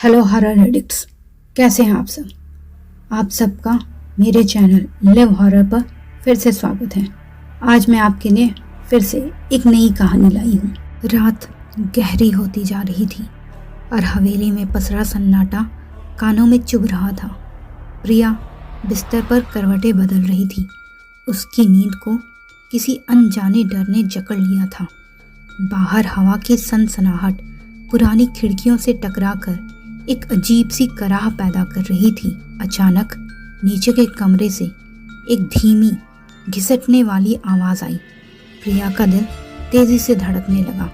Hello horror addicts, कैसे हैं आप सब। आप सबका मेरे चैनल लिव हॉरर पर फिर से स्वागत है। आज मैं आपके लिए फिर से एक नई कहानी लाई हूँ। रात गहरी होती जा रही थी और हवेली में पसरा सन्नाटा कानों में चुभ रहा था। प्रिया बिस्तर पर करवटें बदल रही थी। उसकी नींद को किसी अनजाने डर ने जकड़ लिया था। बाहर हवा की सनसनाहट पुरानी खिड़कियों से टकराकर एक अजीब सी कराह पैदा कर रही थी। अचानक नीचे के कमरे से एक धीमी घिसटने वाली आवाज़ आई। प्रिया का दिल तेजी से धड़कने लगा।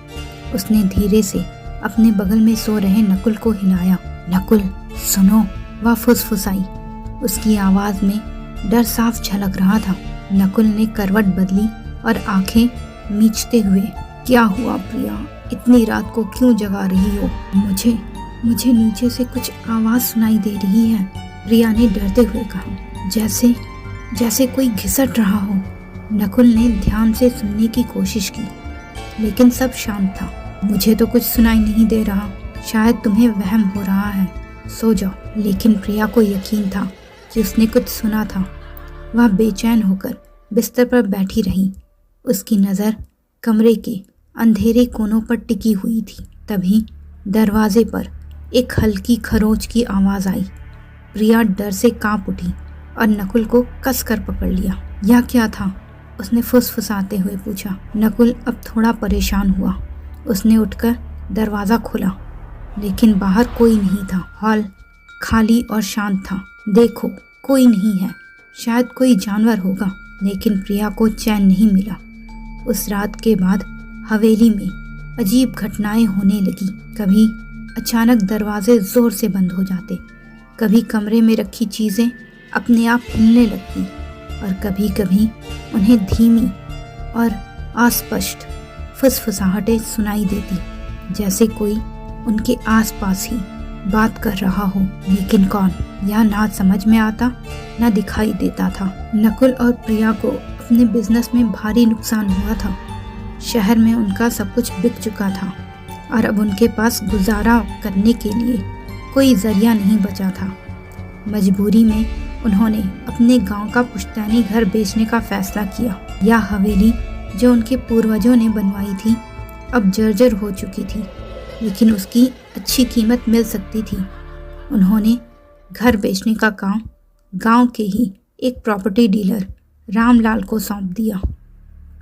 उसने धीरे से अपने बगल में सो रहे नकुल को हिलाया। नकुल सुनो, वह फुसफुसाई। उसकी आवाज़ में डर साफ झलक रहा था। नकुल ने करवट बदली और आंखें मीचते हुए, क्या हुआ प्रिया, इतनी रात को क्यों जगा रही हो? मुझे नीचे से कुछ आवाज़ सुनाई दे रही है, प्रिया ने डरते हुए कहा। जैसे कोई घिसट रहा हो। नकुल ने ध्यान से सुनने की कोशिश की, लेकिन सब शांत था। मुझे तो कुछ सुनाई नहीं दे रहा, शायद तुम्हें वहम हो रहा है, सो जाओ। लेकिन प्रिया को यकीन था कि उसने कुछ सुना था। वह बेचैन होकर बिस्तर पर बैठी रही। उसकी नज़र कमरे के अंधेरे कोनों पर टिकी हुई थी। तभी दरवाजे पर एक हल्की खरोच की आवाज़ आई। प्रिया डर से कांप उठी और नकुल को कसकर पकड़ लिया। यह क्या था? उसने फुसफुसाते हुए पूछा। नकुल अब थोड़ा परेशान हुआ। उसने उठकर दरवाज़ा खोला, लेकिन बाहर कोई नहीं था। हॉल खाली और शांत था। देखो, कोई नहीं है, शायद कोई जानवर होगा। लेकिन प्रिया को चैन नहीं मिला। उस रात के बाद हवेली में अजीब घटनाएं होने लगी। कभी अचानक दरवाजे जोर से बंद हो जाते, कभी कमरे में रखी चीज़ें अपने आप हिलने लगती और कभी कभी उन्हें धीमी और अस्पष्ट फुसफुसाहटें सुनाई देती, जैसे कोई उनके आसपास ही बात कर रहा हो। लेकिन कौन, यह ना समझ में आता ना दिखाई देता था। नकुल और प्रिया को अपने बिजनेस में भारी नुकसान हुआ था। शहर में उनका सब कुछ बिक चुका था और अब उनके पास गुजारा करने के लिए कोई जरिया नहीं बचा था। मजबूरी में उन्होंने अपने गांव का पुश्तैनी घर बेचने का फैसला किया। यह हवेली जो उनके पूर्वजों ने बनवाई थी अब जर्जर हो चुकी थी, लेकिन उसकी अच्छी कीमत मिल सकती थी। उन्होंने घर बेचने का काम गांव के ही एक प्रॉपर्टी डीलर रामलाल को सौंप दिया।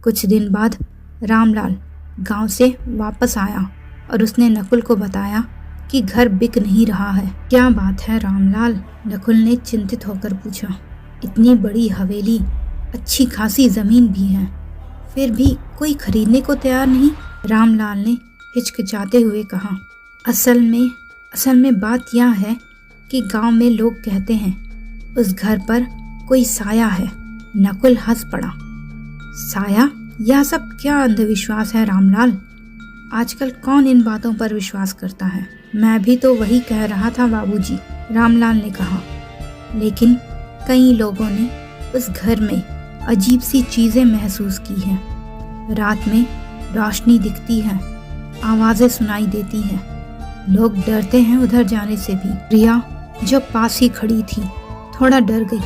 कुछ दिन बाद रामलाल गांव से वापस आया और उसने नकुल को बताया कि घर बिक नहीं रहा है। क्या बात है रामलाल? नकुल ने चिंतित होकर पूछा। इतनी बड़ी हवेली, अच्छी खासी जमीन भी है, फिर भी कोई खरीदने को तैयार नहीं, रामलाल ने हिचकिचाते हुए कहा। असल में बात यह है कि गांव में लोग कहते हैं उस घर पर कोई साया है। नकुल हंस पड़ा। साया? यह सब क्या अंधविश्वास है रामलाल? आजकल कौन इन बातों पर विश्वास करता है? मैं भी तो वही कह रहा था बाबूजी, रामलाल ने कहा। लेकिन कई लोगों ने उस घर में अजीब सी चीजें महसूस की हैं। रात में रोशनी दिखती है, आवाजें सुनाई देती हैं, लोग डरते हैं उधर जाने से भी। प्रिया जो पास ही खड़ी थी थोड़ा डर गई।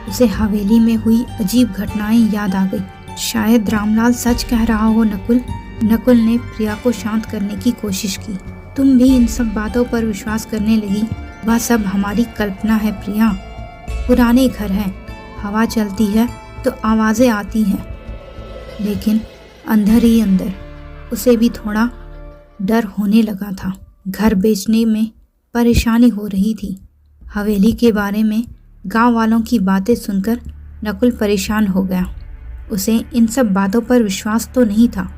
उसे हवेली में हुई अजीब घटनाएं याद आ गई। शायद रामलाल सच कह रहा हो नकुल। नकुल ने प्रिया को शांत करने की कोशिश की। तुम भी इन सब बातों पर विश्वास करने लगी? वह सब हमारी कल्पना है प्रिया। पुराने घर हैं, हवा चलती है तो आवाज़ें आती हैं, लेकिन अंदर ही अंदर उसे भी थोड़ा डर होने लगा था। घर बेचने में परेशानी हो रही थी। हवेली के बारे में गांव वालों की बातें सुनकर नकुल परेशान हो गया। उसे इन सब बातों पर विश्वास तो नहीं था,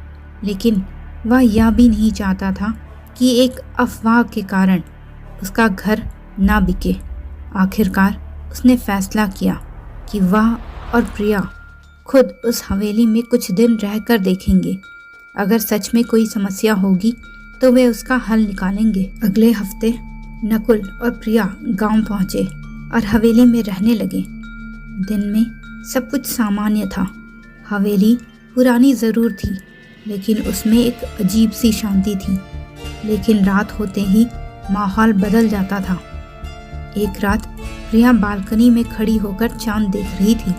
लेकिन वह यह भी नहीं चाहता था कि एक अफवाह के कारण उसका घर ना बिके। आखिरकार उसने फैसला किया कि वह और प्रिया खुद उस हवेली में कुछ दिन रहकर देखेंगे। अगर सच में कोई समस्या होगी तो वे उसका हल निकालेंगे। अगले हफ्ते नकुल और प्रिया गांव पहुंचे और हवेली में रहने लगे। दिन में सब कुछ सामान्य था। हवेली पुरानी ज़रूर थी, लेकिन उसमें एक अजीब सी शांति थी। लेकिन रात होते ही माहौल बदल जाता था। एक रात प्रिया बालकनी में खड़ी होकर चांद देख रही थी।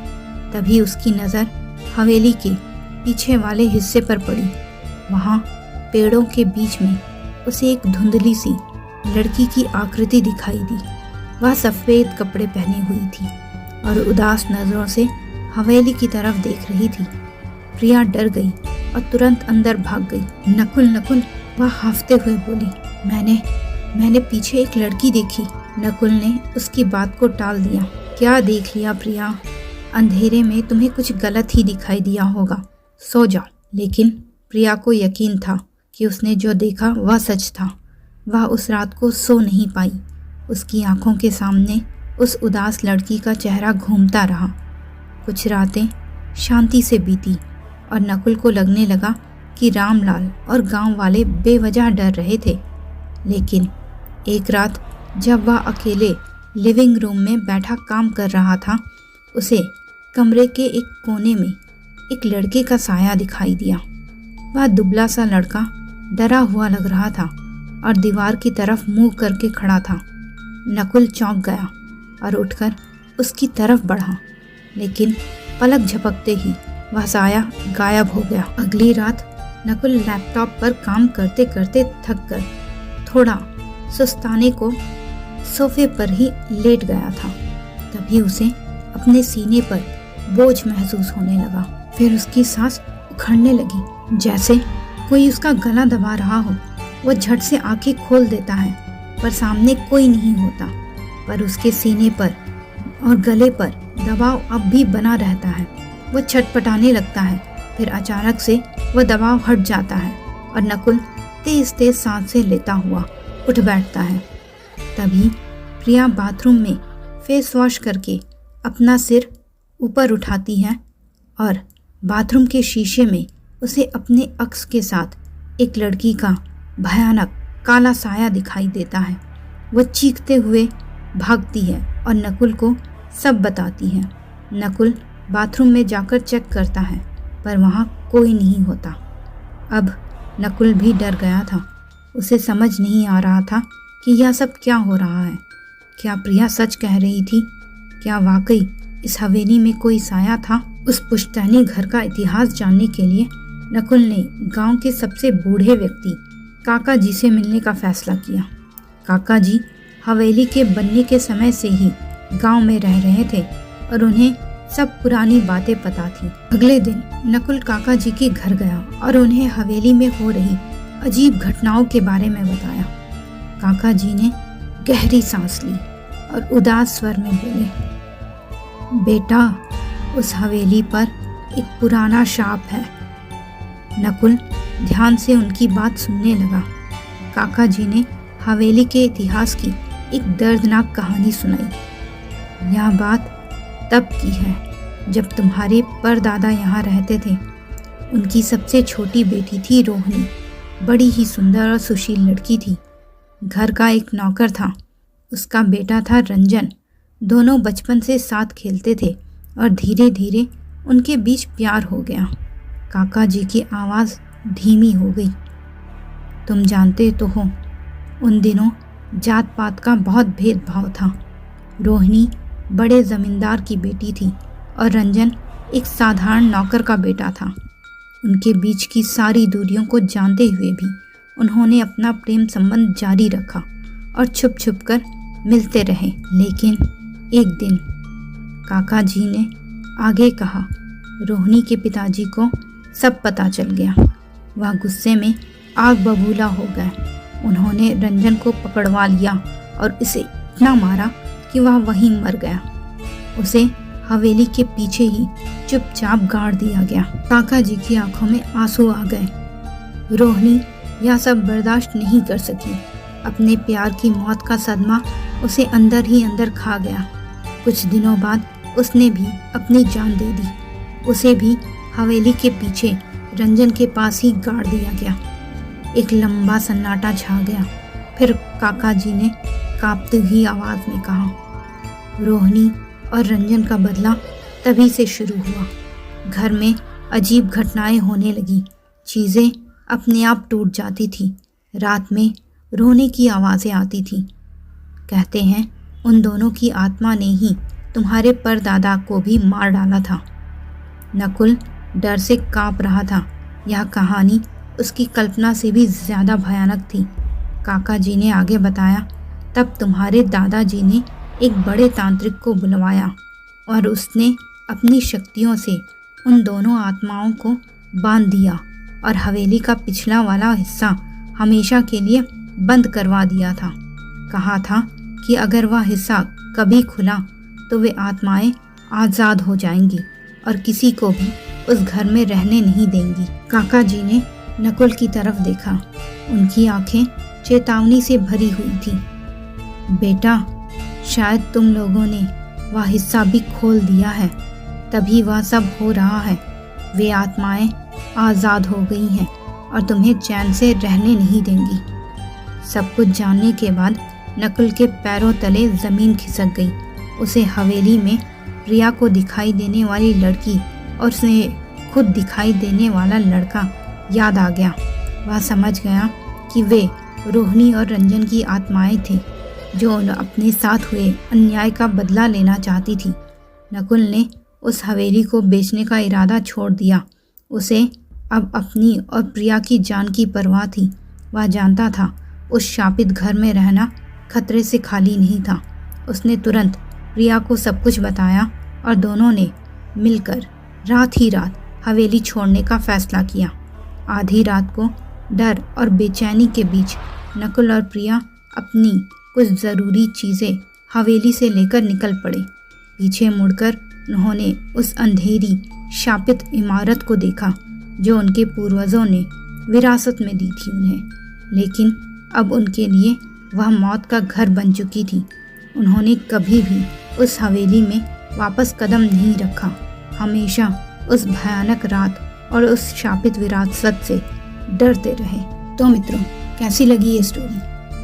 तभी उसकी नज़र हवेली के पीछे वाले हिस्से पर पड़ी। वहाँ पेड़ों के बीच में उसे एक धुंधली सी लड़की की आकृति दिखाई दी। वह सफ़ेद कपड़े पहने हुई थी और उदास नज़रों से हवेली की तरफ देख रही थी। प्रिया डर गई और तुरंत अंदर भाग गई। नकुल नकुल, वह हांफते हुए बोली, मैंने पीछे एक लड़की देखी। नकुल ने उसकी बात को टाल दिया। क्या देख लिया प्रिया? अंधेरे में तुम्हें कुछ गलत ही दिखाई दिया होगा, सो जाओ। लेकिन प्रिया को यकीन था कि उसने जो देखा वह सच था। वह उस रात को सो नहीं पाई। उसकी आंखों के सामने उस उदास लड़की का चेहरा घूमता रहा। कुछ रातें शांति से बीती और नकुल को लगने लगा कि रामलाल और गांव वाले बेवजह डर रहे थे। लेकिन एक रात जब वह अकेले लिविंग रूम में बैठा काम कर रहा था, उसे कमरे के एक कोने में एक लड़के का साया दिखाई दिया। वह दुबला सा लड़का डरा हुआ लग रहा था और दीवार की तरफ मुंह करके खड़ा था। नकुल चौंक गया और उठकर उसकी तरफ बढ़ा, लेकिन पलक झपकते ही वह साया गायब हो गया। अगली रात नकुल लैपटॉप पर काम करते करते थक कर थोड़ा सुस्ताने को सोफे पर ही लेट गया था। तभी उसे अपने सीने पर बोझ महसूस होने लगा। फिर उसकी सांस उखड़ने लगी, जैसे कोई उसका गला दबा रहा हो। वह झट से आंखें खोल देता है, पर सामने कोई नहीं होता। पर उसके सीने पर और गले पर दबाव अब भी बना रहता है। वह छटपटाने लगता है। फिर अचानक से वह दबाव हट जाता है और नकुल तेज तेज सांसें लेता हुआ उठ बैठता है। तभी प्रिया बाथरूम में फेस वॉश करके अपना सिर ऊपर उठाती है और बाथरूम के शीशे में उसे अपने अक्स के साथ एक लड़की का भयानक काला साया दिखाई देता है। वह चीखते हुए भागती है और नकुल को सब बताती है। नकुल बाथरूम में जाकर चेक करता है, पर वहाँ कोई नहीं होता। अब नकुल भी डर गया था। उसे समझ नहीं आ रहा था कि यह सब क्या हो रहा है। क्या प्रिया सच कह रही थी? क्या वाकई इस हवेली में कोई साया था? उस पुश्तैनी घर का इतिहास जानने के लिए नकुल ने गांव के सबसे बूढ़े व्यक्ति काका जी से मिलने का फैसला किया। काका जी हवेली के बनने के समय से ही गांव में रह रहे थे और उन्हें सब पुरानी बातें पता थी। अगले दिन नकुल काका जी के घर गया और उन्हें हवेली में हो रही अजीब घटनाओं के बारे में बताया। काका जी ने गहरी सांस ली और उदास स्वर में बोले, बेटा, उस हवेली पर एक पुराना शाप है। नकुल ध्यान से उनकी बात सुनने लगा। काका जी ने हवेली के इतिहास की एक दर्दनाक कहानी सुनाई। यह बात तब की है जब तुम्हारे परदादा यहाँ रहते थे। उनकी सबसे छोटी बेटी थी रोहिणी। बड़ी ही सुंदर और सुशील लड़की थी। घर का एक नौकर था, उसका बेटा था रंजन। दोनों बचपन से साथ खेलते थे और धीरे धीरे उनके बीच प्यार हो गया। काका जी की आवाज़ धीमी हो गई। तुम जानते तो हो, उन दिनों जात पात का बहुत भेदभाव था। रोहिणी बड़े ज़मींदार की बेटी थी और रंजन एक साधारण नौकर का बेटा था। उनके बीच की सारी दूरियों को जानते हुए भी उन्होंने अपना प्रेम संबंध जारी रखा और छुप छुप कर मिलते रहे। लेकिन एक दिन काका जी ने आगे कहा, रोहिणी के पिताजी को सब पता चल गया। वह गुस्से में आग बबूला हो गए। उन्होंने रंजन को पकड़वा लिया और इसे इतना मारा कि वह वहीं मर गया। उसे हवेली के पीछे ही चुपचाप गाड़ दिया गया। काका जी की आंखों में आंसू आ गए। रोहिणी यह सब बर्दाश्त नहीं कर सकी। अपने प्यार की मौत का सदमा उसे अंदर ही अंदर खा गया। कुछ दिनों बाद उसने भी अपनी जान दे दी। उसे भी हवेली के पीछे रंजन के पास ही गाड़ दिया गया। एक लंबा सन्नाटा छा गया। फिर काका जी ने कांपती हुई आवाज़ में कहा, रोहिणी और रंजन का बदला तभी से शुरू हुआ। घर में अजीब घटनाएं होने लगी। चीज़ें अपने आप टूट जाती थी। रात में रोने की आवाज़ें आती थीं। कहते हैं उन दोनों की आत्मा ने ही तुम्हारे परदादा को भी मार डाला था। नकुल डर से कांप रहा था। यह कहानी उसकी कल्पना से भी ज़्यादा भयानक थी। काका जी ने आगे बताया, तब तुम्हारे दादाजी ने एक बड़े तांत्रिक को बुलवाया और उसने अपनी शक्तियों से उन दोनों आत्माओं को बांध दिया और हवेली का पिछला वाला हिस्सा हमेशा के लिए बंद करवा दिया था। कहा था कि अगर वह हिस्सा कभी खुला तो वे आत्माएं आज़ाद हो जाएंगी और किसी को भी उस घर में रहने नहीं देंगी। काका जी ने नकुल की तरफ देखा। उनकी आंखें चेतावनी से भरी हुई थी। बेटा, शायद तुम लोगों ने वह हिस्सा भी खोल दिया है, तभी वह सब हो रहा है। वे आत्माएं आज़ाद हो गई हैं और तुम्हें चैन से रहने नहीं देंगी। सब कुछ जानने के बाद नकुल के पैरों तले ज़मीन खिसक गई। उसे हवेली में प्रिया को दिखाई देने वाली लड़की और उसे खुद दिखाई देने वाला लड़का याद आ गया। वह समझ गया कि वे रोहिणी और रंजन की आत्माएं थी जो अपने साथ हुए अन्याय का बदला लेना चाहती थी। नकुल ने उस हवेली को बेचने का इरादा छोड़ दिया। उसे अब अपनी और प्रिया की जान की परवाह थी। वह जानता था उस शापित घर में रहना खतरे से खाली नहीं था। उसने तुरंत प्रिया को सब कुछ बताया और दोनों ने मिलकर रात ही रात हवेली छोड़ने का फैसला किया। आधी रात को डर और बेचैनी के बीच नकुल और प्रिया अपनी कुछ ज़रूरी चीज़ें हवेली से लेकर निकल पड़े। पीछे मुड़कर उन्होंने उस अंधेरी शापित इमारत को देखा जो उनके पूर्वजों ने विरासत में दी थी उन्हें, लेकिन अब उनके लिए वह मौत का घर बन चुकी थी। उन्होंने कभी भी उस हवेली में वापस कदम नहीं रखा। हमेशा उस भयानक रात और उस शापित विरासत से डरते रहे। तो मित्रों, कैसी लगी ये स्टोरी?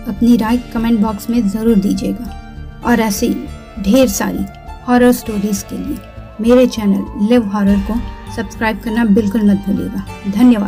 अपनी राय कमेंट बॉक्स में ज़रूर दीजिएगा और ऐसे ही ढेर सारी हॉरर स्टोरीज़ के लिए मेरे चैनल लिव हॉरर को सब्सक्राइब करना बिल्कुल मत भूलिएगा। धन्यवाद।